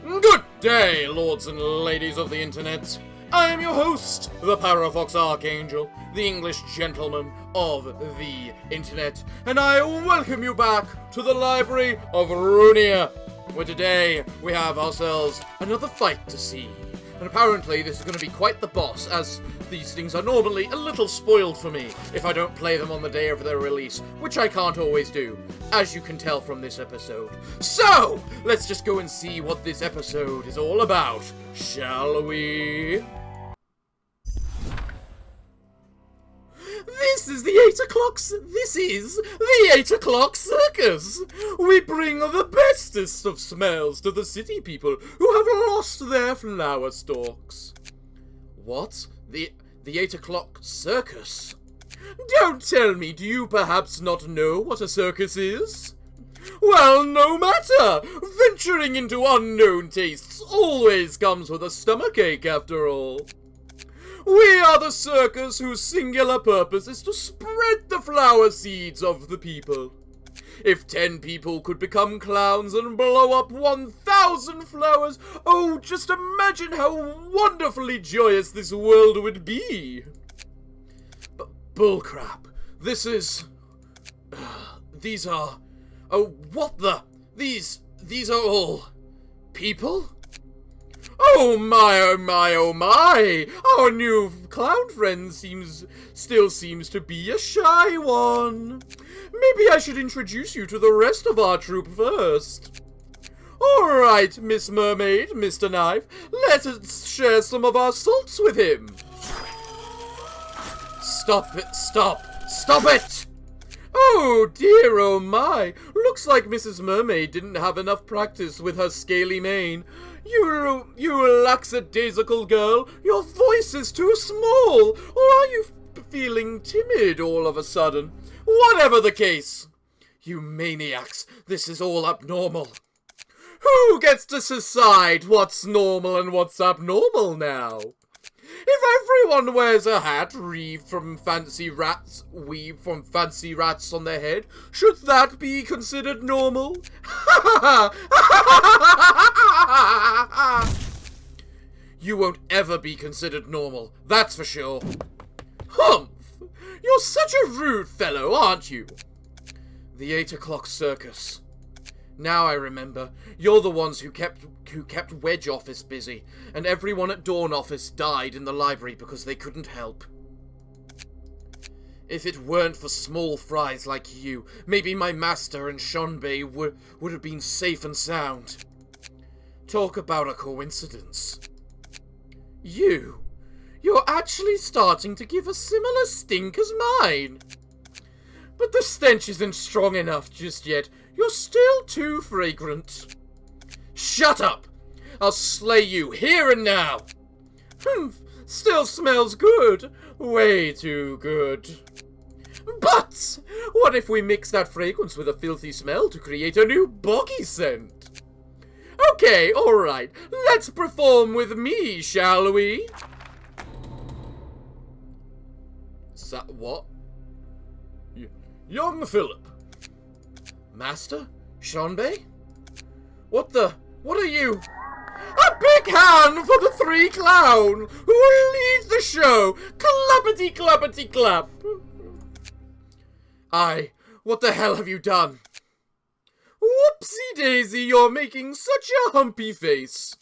Good day, lords and ladies of the internet. I am your host, the Parafox Archangel, the English gentleman of the internet, and I welcome you back to the library of Ruina, where today we have ourselves another fight to see. And apparently this is going to be quite the boss, as these things are normally a little spoiled for me if I don't play them on the day of their release, which I can't always do, as you can tell from this episode. So, let's just go and see what this episode is all about, shall we? This is the 8 o'clock circus. We bring the bestest of smells to the city people who have lost their flower stalks. What? The 8 o'clock circus? Don't tell me, do you perhaps not know what a circus is? Well, no matter. Venturing into unknown tastes always comes with a stomachache after all. We are the circus whose singular purpose is to spread the flower seeds of the people. If 10 people could become clowns and blow up 1,000 flowers, oh, just imagine how wonderfully joyous this world would be. Bullcrap. This is... these are... oh, what the... These are all... people? Oh my, oh my, oh my! Our new clown friend still seems to be a shy one. Maybe I should introduce you to the rest of our troupe first. Alright, Miss Mermaid, Mr. Knife, let us share some of our salts with him. Stop it, stop it! Oh dear, oh my, looks like Mrs. Mermaid didn't have enough practice with her scaly mane. You lackadaisical girl, your voice is too small, or are you feeling timid all of a sudden? Whatever the case. You maniacs, this is all abnormal. Who gets to decide what's normal and what's abnormal now? If everyone wears a hat weaved from fancy rats on their head, should that be considered normal? You won't ever be considered normal, that's for sure. Humph! You're such a rude fellow, aren't you? The 8 o'clock circus. Now I remember, you're the ones who kept Wedge Office busy, and everyone at Dawn Office died in the library because they couldn't help. If it weren't for small fries like you, maybe my master and Shonbei would have been safe and sound. Talk about a coincidence. You're actually starting to give a similar stink as mine. But the stench isn't strong enough just yet. You're still too fragrant. Shut up! I'll slay you here and now. Still smells good. Way too good. But what if we mix that fragrance with a filthy smell to create a new boggy scent? Okay, alright. Let's perform with me, shall we? What? Young Philip. Master? Shonbei? What are you? A big hand for the 3 clown who will lead the show! Clappity clappity clap! What the hell have you done? Whoopsie daisy, you're making such a humpy face.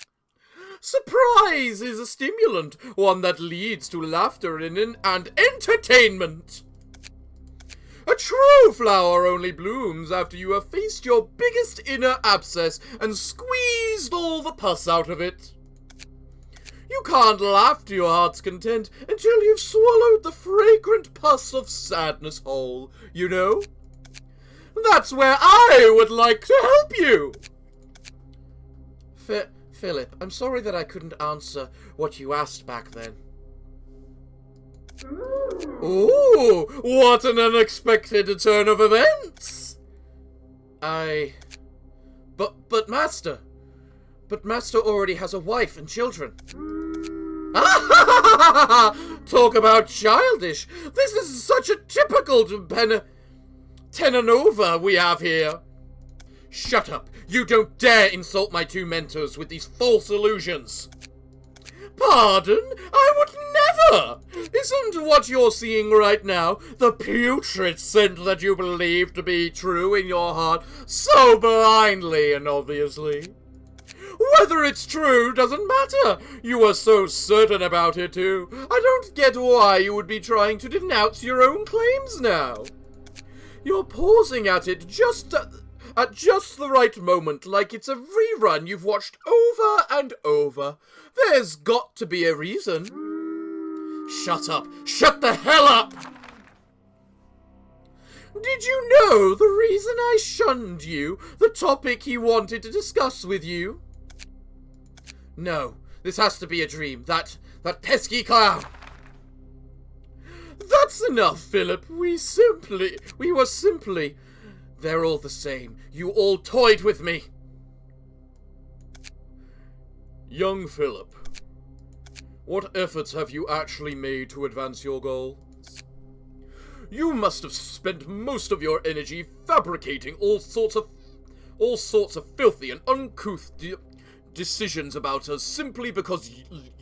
Surprise is a stimulant, one that leads to laughter and entertainment. A true flower only blooms after you have faced your biggest inner abscess and squeezed all the pus out of it. You can't laugh to your heart's content until you've swallowed the fragrant pus of sadness whole, you know? That's where I would like to help you! Philip, I'm sorry that I couldn't answer what you asked back then. Ooh, what an unexpected turn of events! But Master already has a wife and children. Talk about childish! This is such a typical Tenanova we have here. Shut up! You don't dare insult my two mentors with these false illusions! Pardon? I would never! Isn't what you're seeing right now the putrid scent that you believe to be true in your heart so blindly and obviously? Whether it's true doesn't matter. You are so certain about it too. I don't get why you would be trying to denounce your own claims now. You're pausing at it at just the right moment, like it's a rerun you've watched over and over. There's got to be a reason. Shut up. Shut the hell up! Did you know the reason I shunned you, the topic he wanted to discuss with you? No, this has to be a dream. That pesky clown. That's enough, Philip. We were simply... They're all the same. You all toyed with me. Young Philip, what efforts have you actually made to advance your goal? You must have spent most of your energy fabricating all sorts of filthy and uncouth decisions about us simply because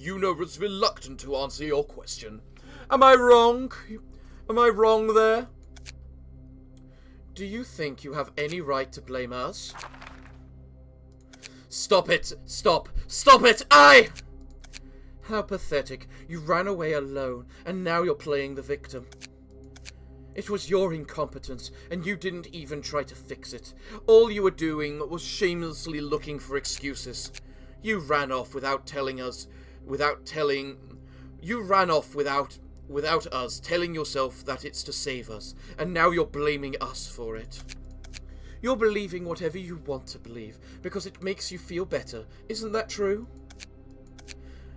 Una was reluctant to answer your question. Am I wrong? Am I wrong there? Do you think you have any right to blame us? Stop it! Stop! Stop it! How pathetic. You ran away alone, and now you're playing the victim. It was your incompetence, and you didn't even try to fix it. All you were doing was shamelessly looking for excuses. You ran off without us telling yourself that it's to save us, and now you're blaming us for it. You're believing whatever you want to believe, because it makes you feel better. Isn't that true?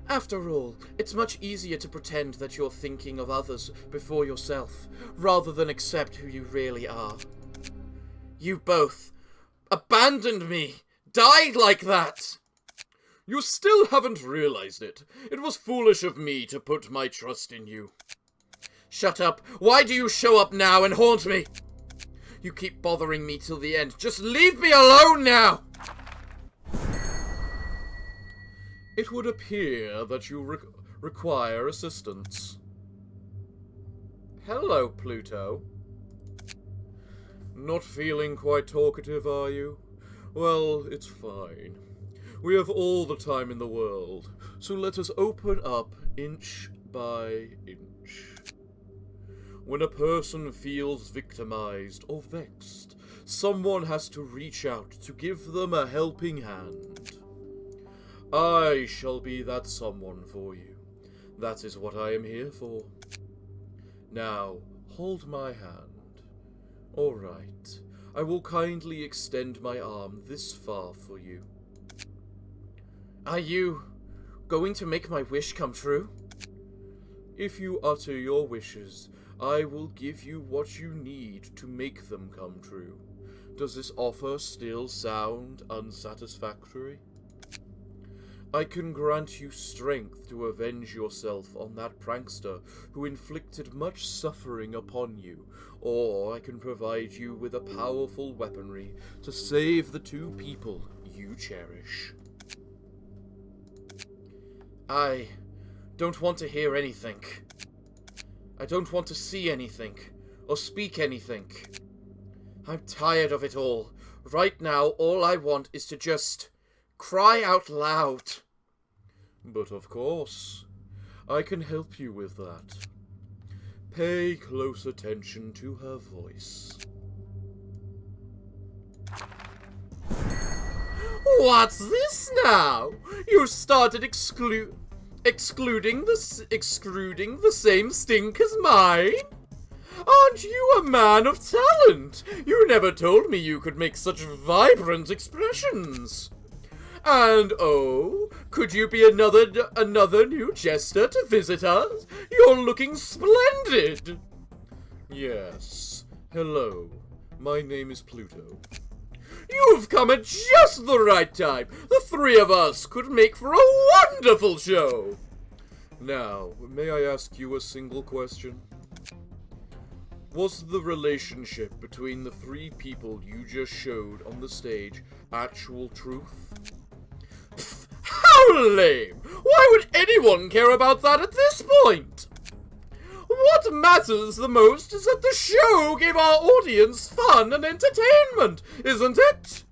After all, it's much easier to pretend that you're thinking of others before yourself, rather than accept who you really are. You both abandoned me! Died like that! You still haven't realized it. It was foolish of me to put my trust in you. Shut up. Why do you show up now and haunt me? You keep bothering me till the end. Just leave me alone now! It would appear that you require assistance. Hello, Pluto. Not feeling quite talkative, are you? Well, it's fine. We have all the time in the world, so let us open up inch by inch. When a person feels victimized or vexed, someone has to reach out to give them a helping hand. I shall be that someone for you. That is what I am here for. Now, hold my hand. All right, I will kindly extend my arm this far for you. Are you going to make my wish come true? If you utter your wishes, I will give you what you need to make them come true. Does this offer still sound unsatisfactory? I can grant you strength to avenge yourself on that prankster who inflicted much suffering upon you, or I can provide you with a powerful weaponry to save the two people you cherish. I don't want to hear anything. I don't want to see anything, or speak anything. I'm tired of it all. Right now, all I want is to just cry out loud. But of course, I can help you with that. Pay close attention to her voice. What's this now? You started extruding the same stink as mine? Aren't you a man of talent? You never told me you could make such vibrant expressions. And oh, could you be another new jester to visit us? You're looking splendid. Yes. Hello. My name is Pluto. You've come at just the right time. The three of us could make for a wonderful show. Now, may I ask you a single question? Was the relationship between the three people you just showed on the stage actual truth? Pfft, how lame! Why would anyone care about that at this point? What matters the most is that the show gave our audience fun and entertainment, isn't it?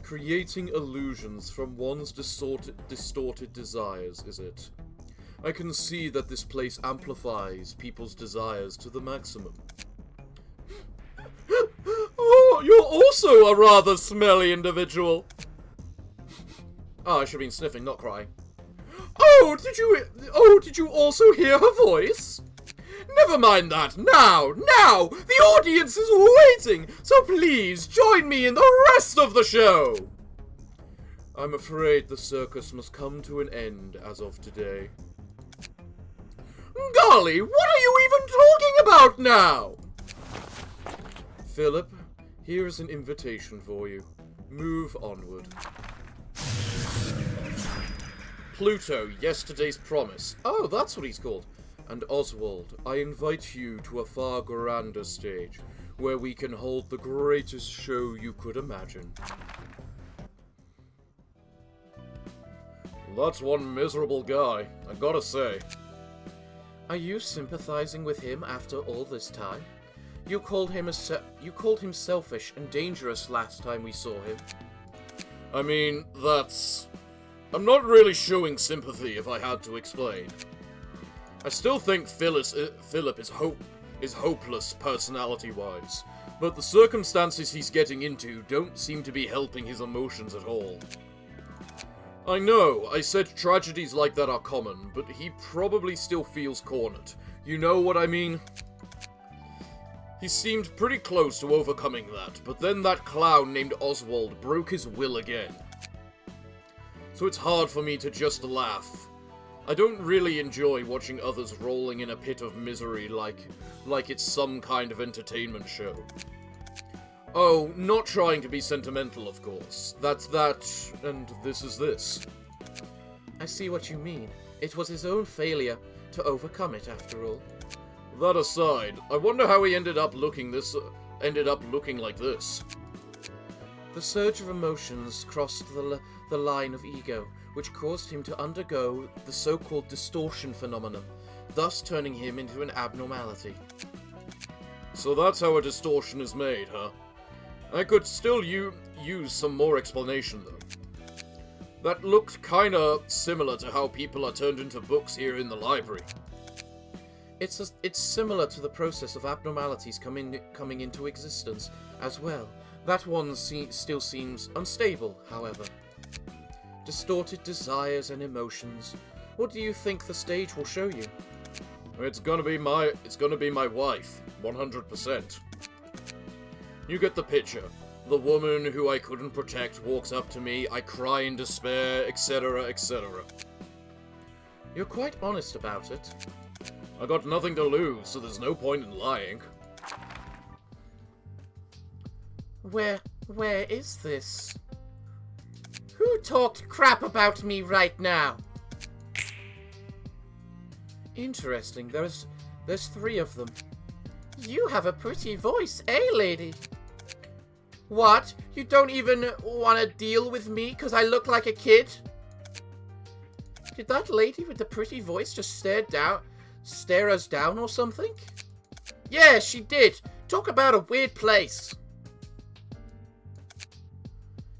Creating illusions from one's distorted desires, is it? I can see that this place amplifies people's desires to the maximum. Oh, you're also a rather smelly individual. Oh, I should have been sniffing, not crying. Oh, did you also hear her voice? Never mind that. Now! The audience is waiting, so please join me in the rest of the show! I'm afraid the circus must come to an end as of today. Golly, what are you even talking about now? Philip, here is an invitation for you. Move onward. Pluto, yesterday's promise. Oh, that's what he's called. And Oswald, I invite you to a far grander stage, where we can hold the greatest show you could imagine. That's one miserable guy, I gotta say. Are you sympathizing with him after all this time? You called him selfish and dangerous last time we saw him. I mean, I'm not really showing sympathy if I had to explain. I still think Philip is hopeless personality-wise, but the circumstances he's getting into don't seem to be helping his emotions at all. I know, I said tragedies like that are common, but he probably still feels cornered. You know what I mean? He seemed pretty close to overcoming that, but then that clown named Oswald broke his will again. So it's hard for me to just laugh. I don't really enjoy watching others rolling in a pit of misery like it's some kind of entertainment show. Oh, not trying to be sentimental, of course. That's that, and this is this. I see what you mean. It was his own failure to overcome it, after all. That aside, I wonder how he ended up looking like this. The surge of emotions crossed the line of ego, which caused him to undergo the so-called distortion phenomenon, thus turning him into an abnormality. So that's how a distortion is made, huh? I could still use some more explanation, though. That looked kinda similar to how people are turned into books here in the library. It's similar to the process of abnormalities coming into existence as well. That one still seems unstable, however. Distorted desires and emotions. What do you think the stage will show you? It's gonna be my wife, 100%. You get the picture. The woman who I couldn't protect walks up to me, I cry in despair, etc., etc. You're quite honest about it. I got nothing to lose, so there's no point in lying. Where is this? Who talked crap about me right now? Interesting, there's 3 of them. You have a pretty voice, eh, lady? What? You don't even want to deal with me because I look like a kid? Did that lady with the pretty voice just stare us down or something? Yeah, she did. Talk about a weird place.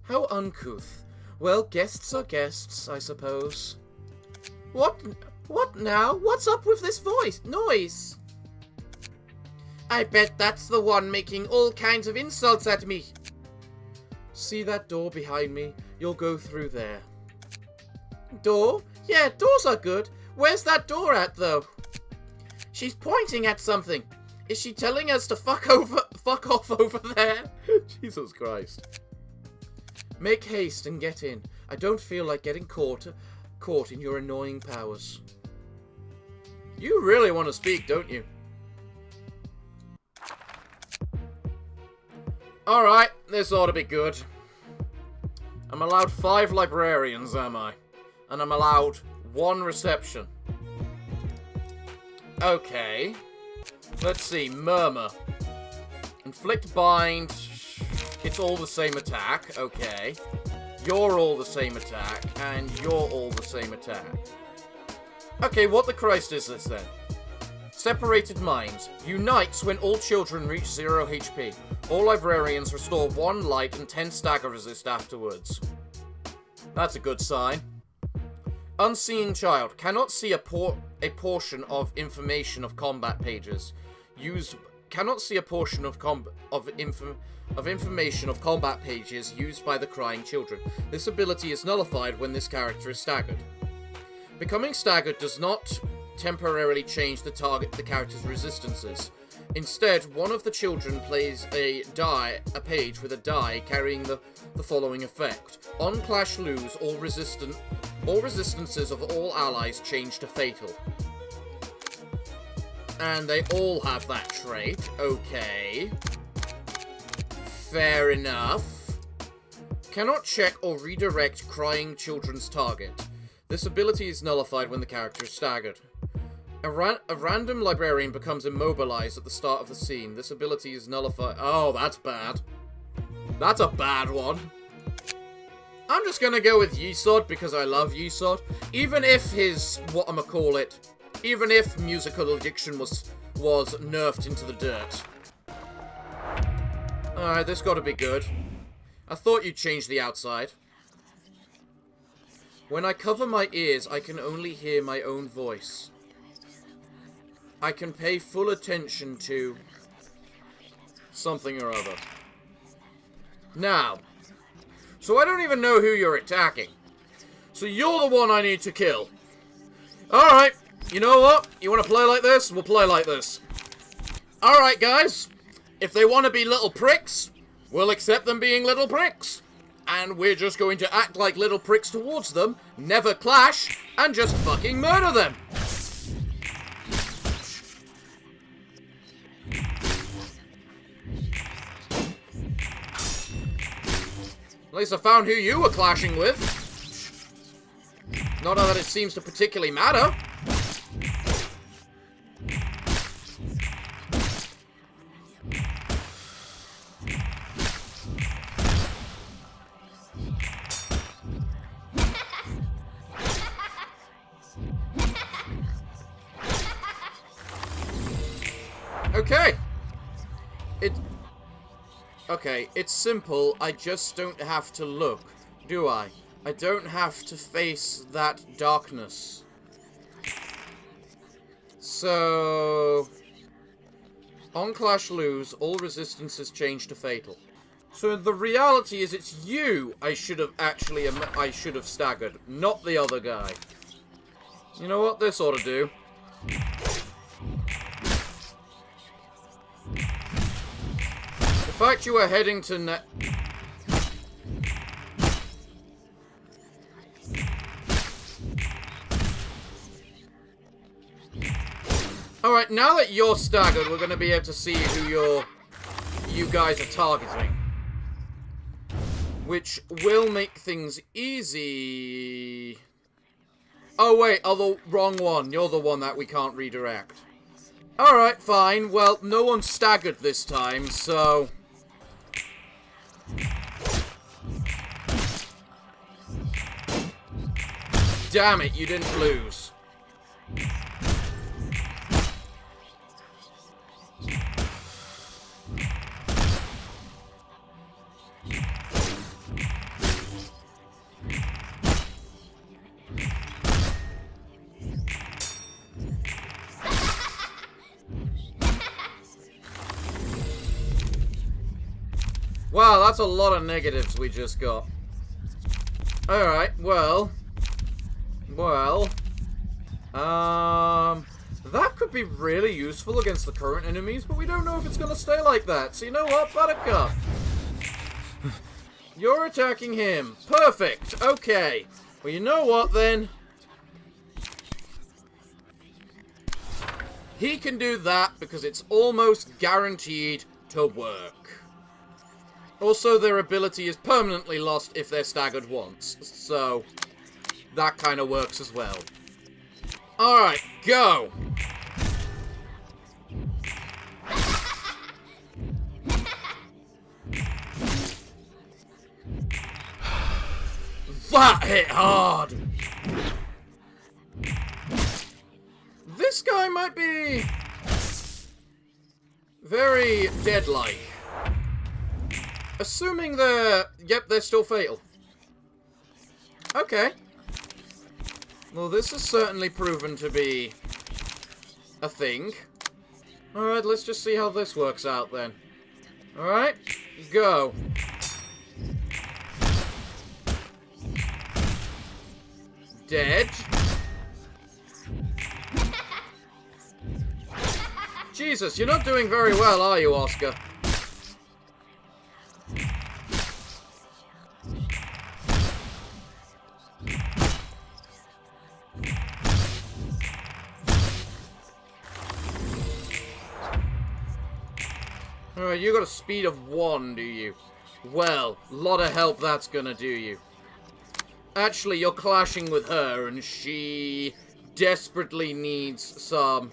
How uncouth. Well, guests are guests, I suppose. What now? What's up with this noise? I bet that's the one making all kinds of insults at me. See that door behind me? You'll go through there. Door? Yeah, doors are good. Where's that door at, though? She's pointing at something. Is she telling us to fuck off over there? Jesus Christ. Make haste and get in. I don't feel like getting caught in your annoying powers. You really want to speak, don't you? Alright, this ought to be good. I'm allowed 5 librarians, am I? And I'm allowed 1 reception. Okay. Let's see. Murmur. Inflict bind. It's all the same attack. Okay. You're all the same attack. And you're all the same attack. Okay, what the Christ is this then? Separated Minds. Unites when all children reach 0 HP. All librarians restore 1 light and 10 stagger resist afterwards. That's a good sign. Unseeing Child. Cannot see a portion of information of combat pages. Cannot see a portion of information of combat pages used by the crying children. This ability is nullified when this character is staggered. Becoming staggered does not temporarily change the character's resistances. Instead, one of the children plays a page with a die carrying the following effect. On Clash Lose, all resistances of all allies change to fatal. And they all have that trait. Okay. Fair enough. Cannot check or redirect crying children's target. This ability is nullified when the character is staggered. A random librarian becomes immobilized at the start of the scene. This ability is nullified. Oh, that's bad. That's a bad one. I'm just gonna go with Yesod because I love Yesod. Even if even if musical addiction was nerfed into the dirt. Alright, this gotta be good. I thought you'd change the outside. When I cover my ears, I can only hear my own voice. I can pay full attention to something or other. Now, so I don't even know who you're attacking. So you're the one I need to kill. Alright, you know what? You want to play like this? We'll play like this. Alright, guys. If they want to be little pricks, we'll accept them being little pricks. And we're just going to act like little pricks towards them, never clash, and just fucking murder them. At least I found who you were clashing with. Not that it seems to particularly matter. Okay. Okay, it's simple. I just don't have to look, do I? I don't have to face that darkness. So, on Clash Lose, all resistances change to fatal. So the reality is it's you I should have staggered, not the other guy. You know what? This ought to do. The fact you were heading to Alright, now that you're staggered, we're going to be able to see who you guys are targeting. Which will make things easy. Oh wait, the wrong one. You're the one that we can't redirect. Alright, fine. Well, no one's staggered this time, so... Damn it, you didn't lose. Wow, that's a lot of negatives we just got. Alright, well... that could be really useful against the current enemies, but we don't know if it's gonna stay like that. So you know what, Buttercup? You're attacking him. Perfect. Okay. Well, you know what, then? He can do that because it's almost guaranteed to work. Also, their ability is permanently lost if they're staggered once. So, that kind of works as well. Alright, go! That hit hard! This guy might be very dead-like. Assuming they're... Yep, they're still fatal. Okay. Well, this has certainly proven to be a thing. Alright, let's just see how this works out then. Alright, go. Dead. Jesus, you're not doing very well, are you, Oscar? Alright, you got a speed of 1, do you? Well, lot of help that's gonna do you. Actually, you're clashing with her, and she desperately needs some...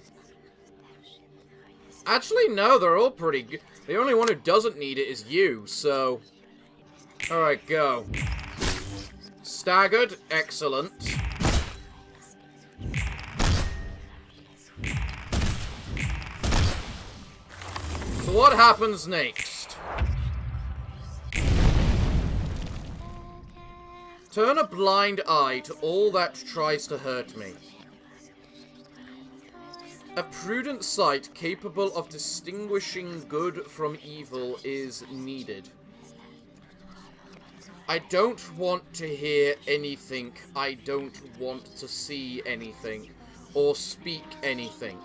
Actually, no, they're all pretty good. The only one who doesn't need it is you, so... Alright, go. Staggered, excellent. So what happens next? Turn a blind eye to all that tries to hurt me. A prudent sight capable of distinguishing good from evil is needed. I don't want to hear anything. I don't want to see anything. Or speak anything.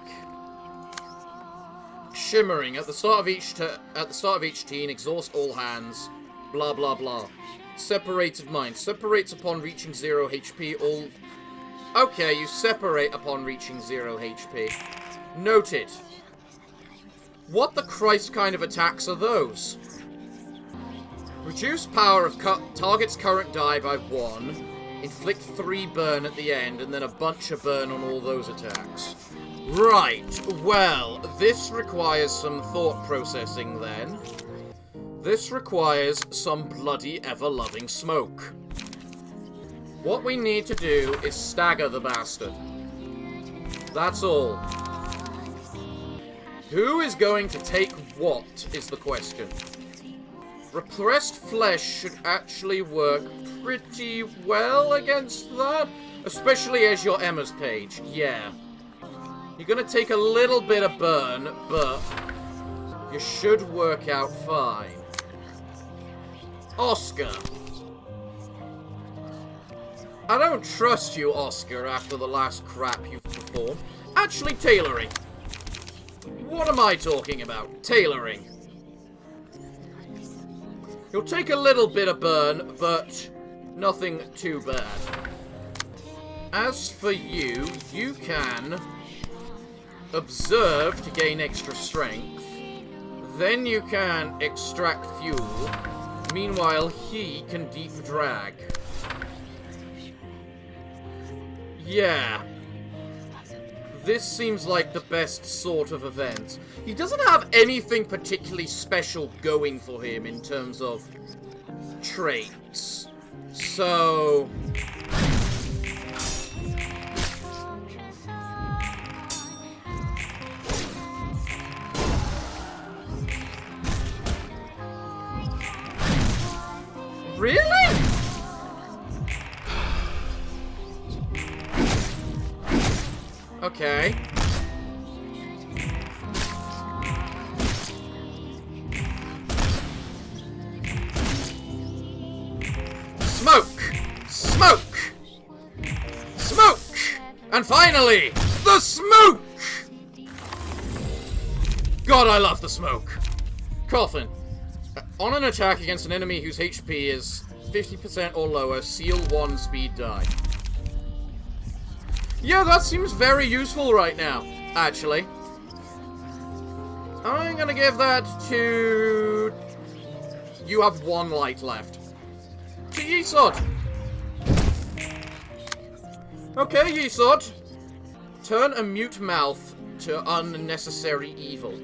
Shimmering. At the start of each teen, exhaust all hands. Blah blah blah. Separated mind. Separates upon reaching 0 HP. All... Okay, you separate upon reaching 0 HP. Noted. What the Christ kind of attacks are those? Reduce power of target's current die by 1. Inflict 3 burn at the end, and then a bunch of burn on all those attacks. Right, well, this requires some thought processing then. This requires some bloody ever-loving smoke. What we need to do is stagger the bastard. That's all. Who is going to take what, is the question. Repressed flesh should actually work pretty well against that. Especially as your Emma's page, yeah. You're gonna take a little bit of burn, but you should work out fine. Oscar. I don't trust you, Oscar, after the last crap you've performed. Actually, tailoring. What am I talking about? Tailoring. You'll take a little bit of burn, but nothing too bad. As for you, you can observe to gain extra strength. Then you can extract fuel. Meanwhile, he can deep drag. Yeah. This seems like the best sort of event. He doesn't have anything particularly special going for him in terms of traits. So... Really? Okay. Smoke! Smoke! Smoke! And finally, the smoke! God, I love the smoke. Coffin. On an attack against an enemy whose HP is 50% or lower, seal 1 speed die. Yeah, that seems very useful right now, actually. I'm gonna give that to... You have 1 light left. To Yesod! Okay, Yesod. Turn a mute mouth to unnecessary evil.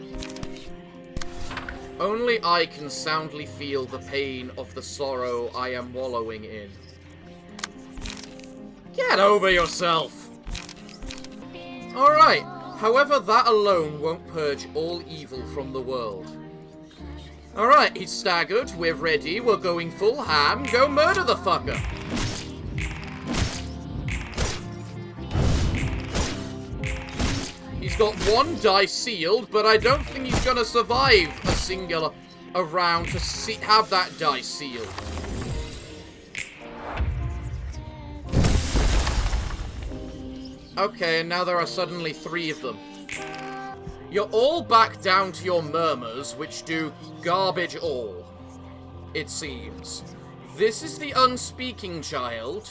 Only I can soundly feel the pain of the sorrow I am wallowing in. Get over yourself! Alright, however, that alone won't purge all evil from the world. Alright, he's staggered, we're ready, we're going full ham, go murder the fucker! He's got one die sealed, but I don't think he's gonna survive a single round to have that die sealed. Okay, and now there are suddenly 3 of them. You're all back down to your murmurs, which do garbage all, it seems. This is the unspeaking child,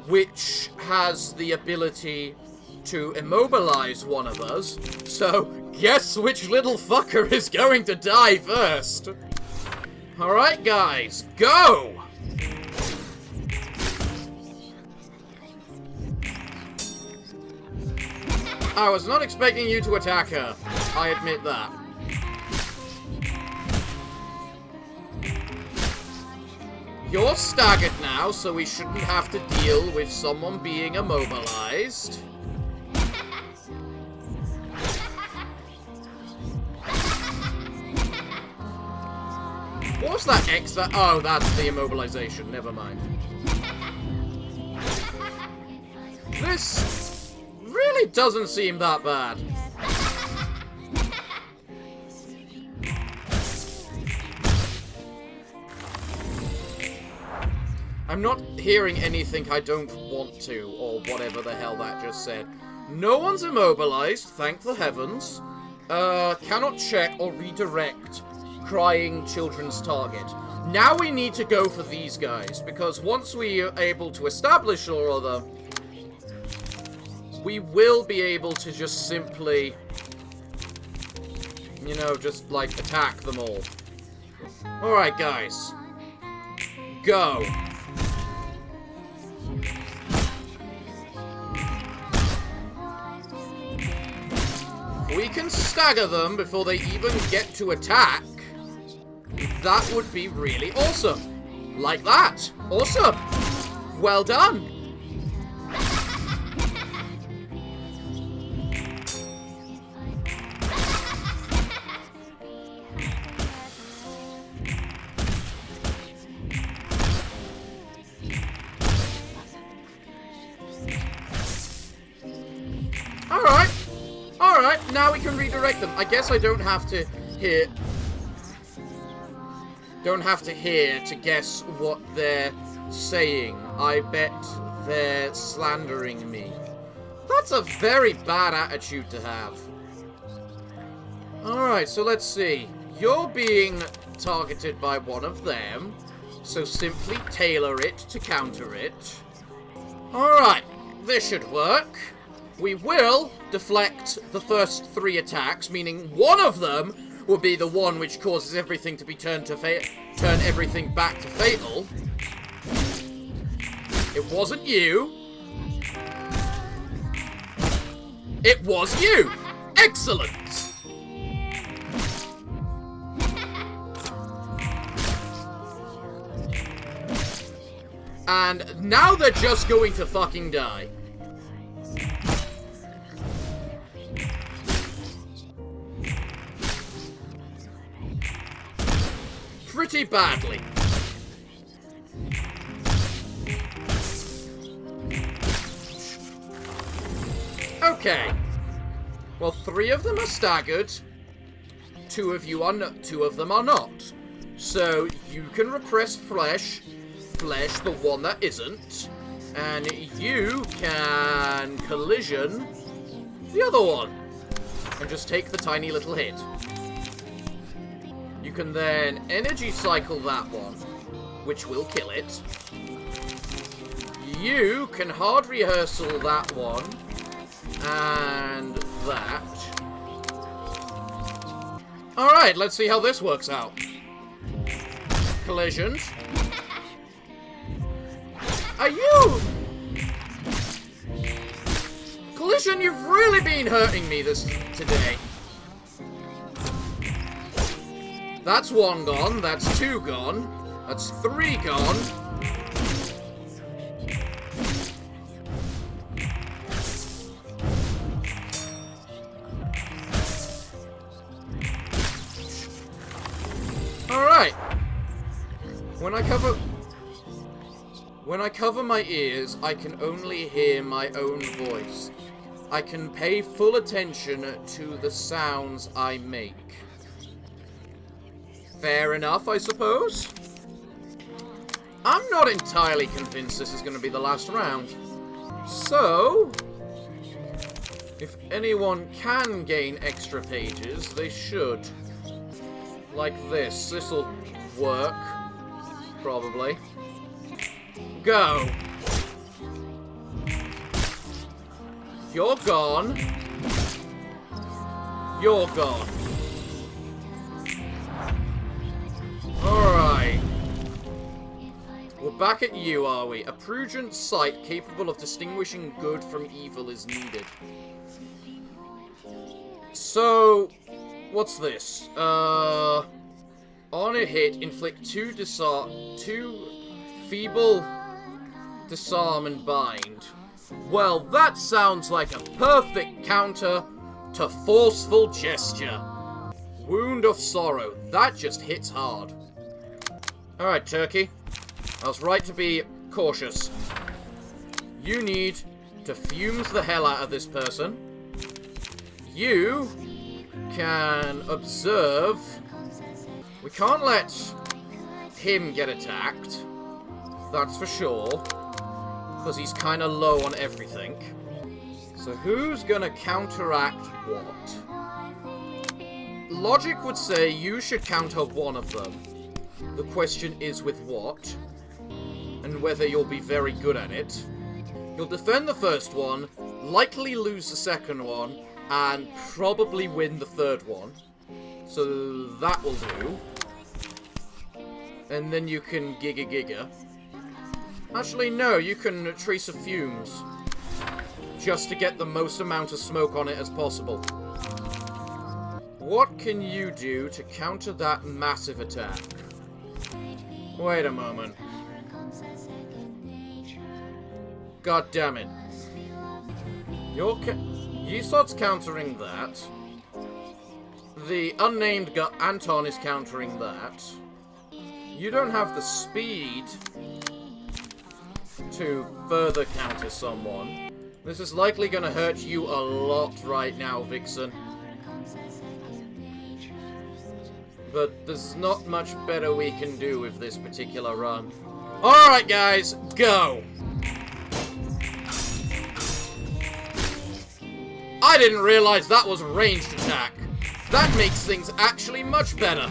which has the ability to immobilize one of us. So, guess which little fucker is going to die first? Alright, guys, go! I was not expecting you to attack her. I admit that. You're staggered now, so we shouldn't have to deal with someone being immobilized. What's that X that? Oh, that's the immobilization. Never mind. This really doesn't seem that bad. I'm not hearing anything I don't want to, or whatever the hell that just said. No one's immobilized, thank the heavens. Cannot check or redirect crying children's target. Now we need to go for these guys, because once we are able to establish or other, we will be able to just simply, you know, just, like, attack them all. Alright, guys. Go. We can stagger them before they even get to attack. That would be really awesome. Like that. Awesome. Well done. Alright. Alright, now we can redirect them. I guess I don't have to hear... to guess what they're saying. I bet they're slandering me. That's a very bad attitude to have. Alright, so let's see. You're being targeted by one of them, so simply tailor it to counter it. Alright, this should work. We will deflect the first 3 attacks, meaning one of them will be the one which causes everything to be turned to turn everything back to fatal. It wasn't you. It was you. Excellent. And now they're just going to fucking die. Pretty badly. Okay. Well, 3 of them are staggered. 2 of them are not. So you can repress flesh, the one that isn't, and you can collision the other one, and just take the tiny little hit. You can then energy cycle that one, which will kill it. You can hard rehearsal that one, and that. Alright, let's see how this works out. Collisions. Are you... Collision, you've really been hurting me today. That's 1 gone, that's 2 gone, that's 3 gone. I cover my ears, I can only hear my own voice. I can pay full attention to the sounds I make. Fair enough, I suppose? I'm not entirely convinced this is going to be the last round. So, if anyone can gain extra pages, they should. Like this. This'll work. Probably. Go! You're gone. You're gone. Alright. We're back at you, are we? A prudent sight capable of distinguishing good from evil is needed. So, what's this? On a hit, inflict two feeble disarm and bind. Well, that sounds like a perfect counter to forceful gesture. Wound of sorrow. That just hits hard. Alright, Turkey. I was right to be cautious. You need to fumes the hell out of this person. You can observe. We can't let him get attacked. That's for sure. Because he's kind of low on everything. So who's going to counteract what? Logic would say you should counter one of them. The question is with what? And whether you'll be very good at it. You'll defend the first one, likely lose the second one, and probably win the third one. So that will do. And then you can giga. Actually, no, you can trace of fumes. Just to get the most amount of smoke on it as possible. What can you do to counter that massive attack? Wait a moment. God damn it. Yesod's countering that. The unnamed Anton is countering that. You don't have the speed to further counter someone. This is likely going to hurt you a lot right now, Vixen. But there's not much better we can do with this particular run. Alright, guys, go! I didn't realize that was ranged attack. That makes things actually much better.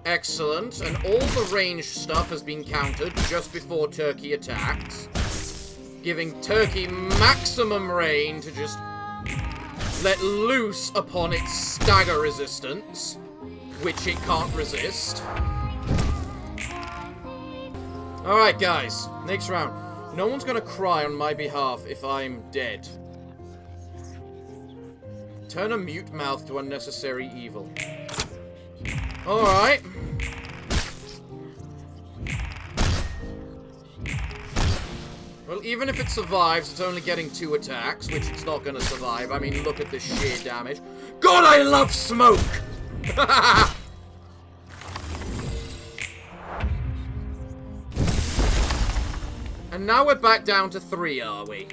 Excellent, and all the ranged stuff has been countered just before Turkey attacks, giving Turkey maximum reign to just let loose upon its stagger resistance, which it can't resist. Alright guys, next round. No one's gonna cry on my behalf if I'm dead. Turn a mute mouth to unnecessary evil. Alright. Well, even if it survives, it's only getting 2 attacks, which it's not going to survive. I mean, look at the sheer damage. God, I love smoke! And now we're back down to 3, are we?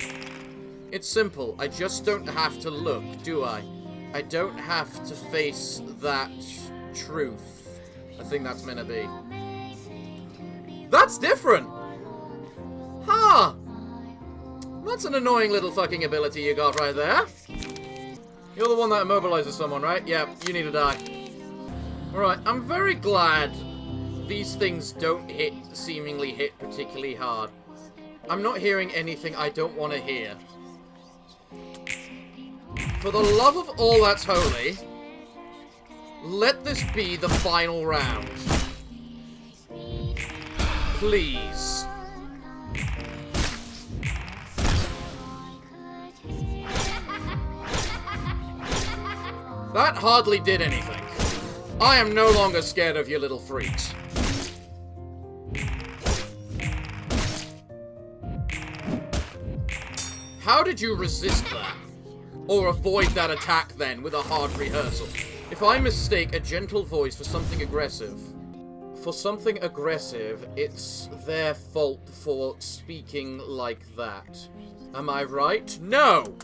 It's simple. I just don't have to look, do I? I don't have to face that truth. I think that's meant to be. That's different! Huh! That's an annoying little fucking ability you got right there. You're the one that immobilizes someone, right? Yeah, you need to die. Alright, I'm very glad these things don't seemingly hit particularly hard. I'm not hearing anything I don't want to hear. For the love of all that's holy, let this be the final round. Please. That hardly did anything. I am no longer scared of you little freaks. How did you resist that? Or avoid that attack then with a hard rehearsal? If I mistake a gentle voice for something aggressive, it's their fault for speaking like that. Am I right? No!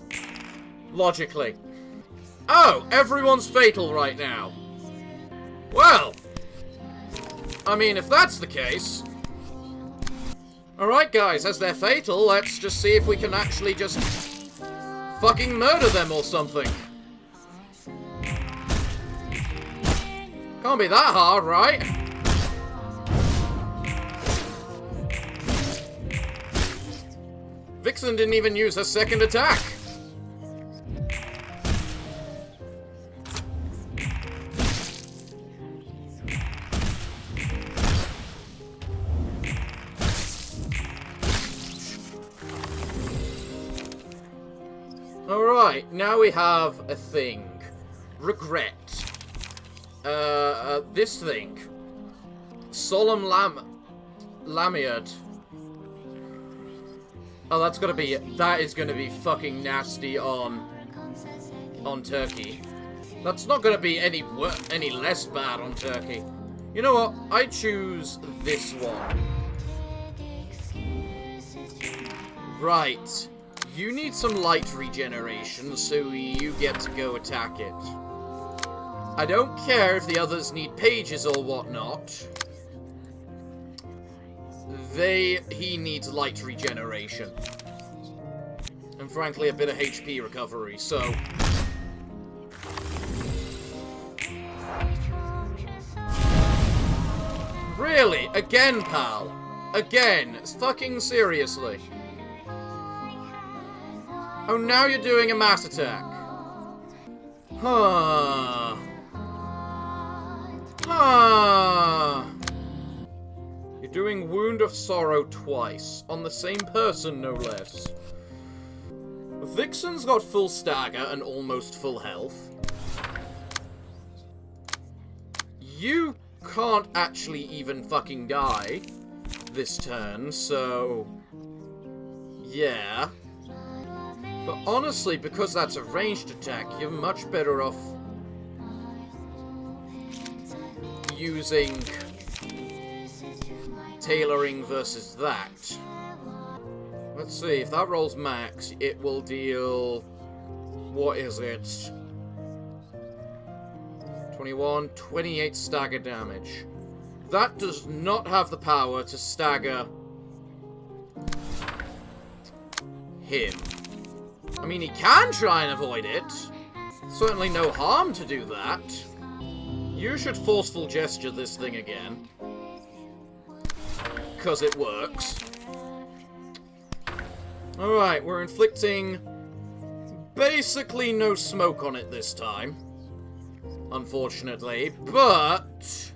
Logically. Oh, everyone's fatal right now. Well, I mean, if that's the case... Alright, guys, as they're fatal, let's just see if we can actually just fucking murder them or something. Can't be that hard, right? Vixen didn't even use her second attack. Alright, now we have a thing. Regret. This thing. Solemn Lamiad. Oh, that is gonna be fucking nasty on Turkey. That's not gonna be any less bad on Turkey. You know what? I choose this one. Right. You need some light regeneration, so you get to go attack it. I don't care if the others need pages or whatnot. He needs light regeneration. And frankly, a bit of HP recovery, so... Really? Again, pal? Again? Fucking seriously? Oh, now you're doing a mass attack. Huh. Huh. You're doing Wound of Sorrow twice. On the same person, no less. Vixen's got full stagger and almost full health. You can't actually even fucking die this turn, so... Yeah. But honestly, because that's a ranged attack, you're much better off using tailoring versus that. Let's see, if that rolls max, it will deal... What is it? 21, 28 stagger damage. That does not have the power to stagger him. I mean, he can try and avoid it. Certainly no harm to do that. You should forceful gesture this thing again. Because it works. Alright, we're inflicting basically no smoke on it this time. Unfortunately, but...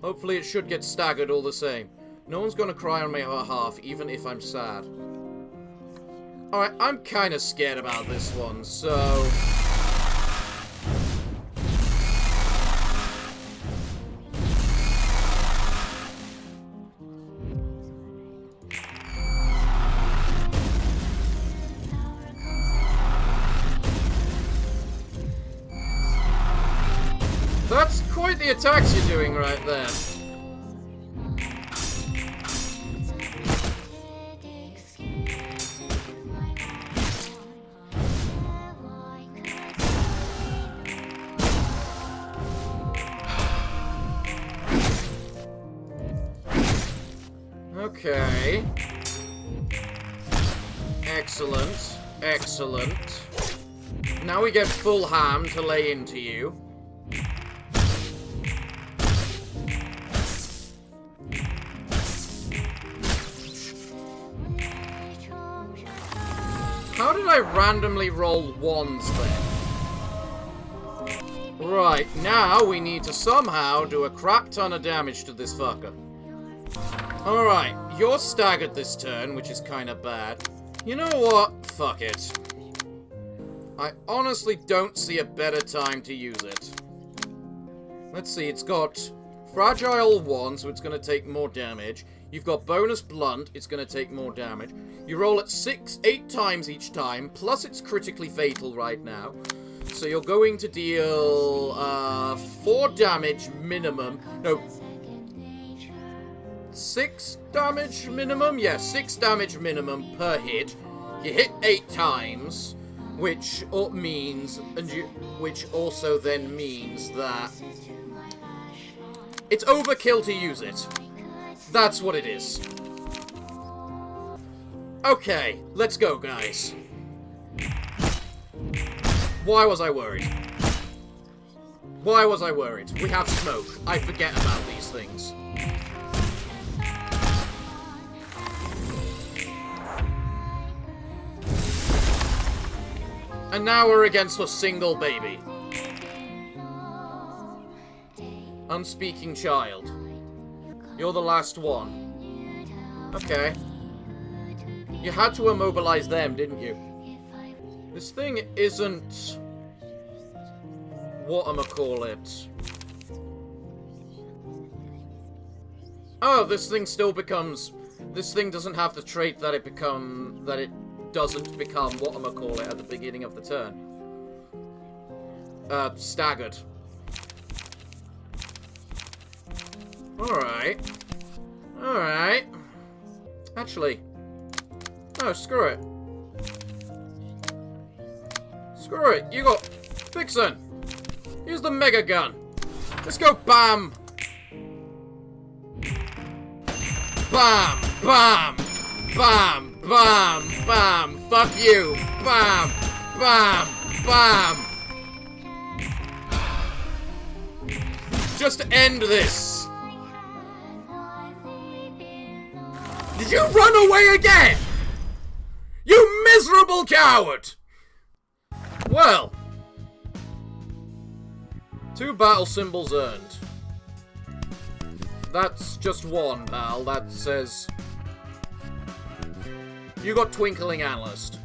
hopefully it should get staggered all the same. No one's gonna cry on my behalf, even if I'm sad. Alright, I'm kinda scared about this one, so... That's quite the attacks you're doing right there. Okay. Excellent. Excellent. Now we get full ham to lay into you. How did I randomly roll ones then? Right, now we need to somehow do a crap ton of damage to this fucker. Alright, you're staggered this turn, which is kinda bad. You know what? Fuck it. I honestly don't see a better time to use it. Let's see, it's got Fragile 1, so it's gonna take more damage. You've got bonus blunt, it's going to take more damage. You roll it 8 times each time, plus it's critically fatal right now. So you're going to deal 4 damage minimum. No, 6 damage minimum? Yeah, 6 damage minimum per hit. You hit 8 times, which means, which also then means that it's overkill to use it. That's what it is. Okay, let's go, guys. Why was I worried? Why was I worried? We have smoke. I forget about these things. And now we're against a single baby. Unspeaking child. You're the last one. Okay. You had to immobilize them, didn't you? This thing isn't... whatchamacallit. Oh, this thing still becomes... This thing doesn't have the trait that it doesn't become whatchamacallit at the beginning of the turn. Staggered. Alright. Alright. Actually. No, screw it. Screw it. You got... Vixen! Use the mega gun. Let's go bam! Bam! Bam! Bam! Bam! Bam! Fuck you! Bam! Bam! Bam! Just end this! Did you run away again? You miserable coward! Well. 2 battle symbols earned. That's just 1, pal. That says... You got Twinkling Analyst.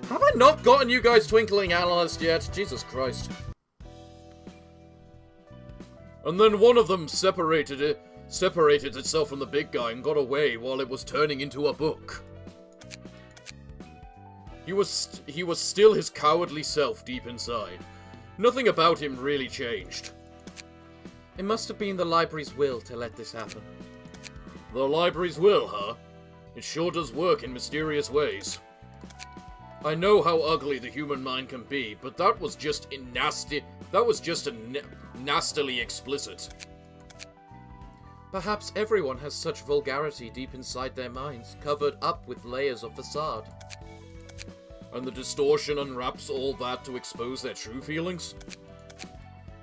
Have I not gotten you guys Twinkling Analyst yet? Jesus Christ. And then one of them separated itself from the big guy and got away while it was turning into a book. He was still his cowardly self deep inside. Nothing about him really changed. It must have been the library's will to let this happen. The library's will, huh? It sure does work in mysterious ways. I know how ugly the human mind can be, but that was just nastily explicit. Perhaps everyone has such vulgarity deep inside their minds, covered up with layers of facade. And the distortion unwraps all that to expose their true feelings?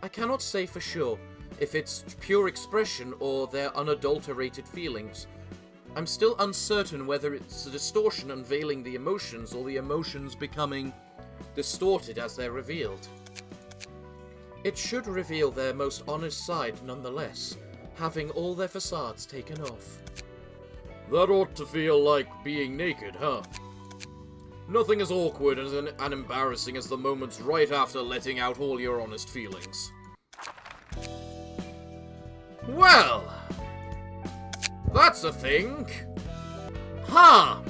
I cannot say for sure if it's pure expression or their unadulterated feelings. I'm still uncertain whether it's a distortion unveiling the emotions or the emotions becoming distorted as they're revealed. It should reveal their most honest side nonetheless, having all their facades taken off. That ought to feel like being naked, huh? Nothing as awkward and embarrassing as the moments right after letting out all your honest feelings. Well, that's a thing. Huh.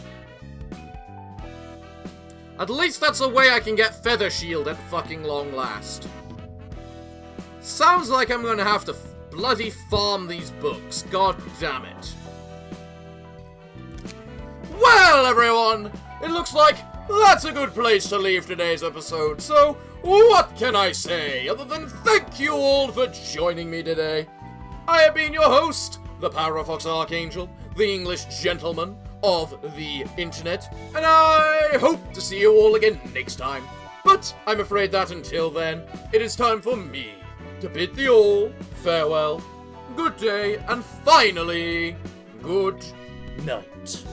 At least that's a way I can get Feather Shield at fucking long last. Sounds like I'm gonna have to bloody farm these books. God damn it. Well, everyone, it looks like that's a good place to leave today's episode. So, what can I say other than thank you all for joining me today. I have been your host, the Parafox Archangel, the English gentleman of the internet, and I hope to see you all again next time. But I'm afraid that until then, it is time for me to bid thee all farewell, good day, and finally, good night.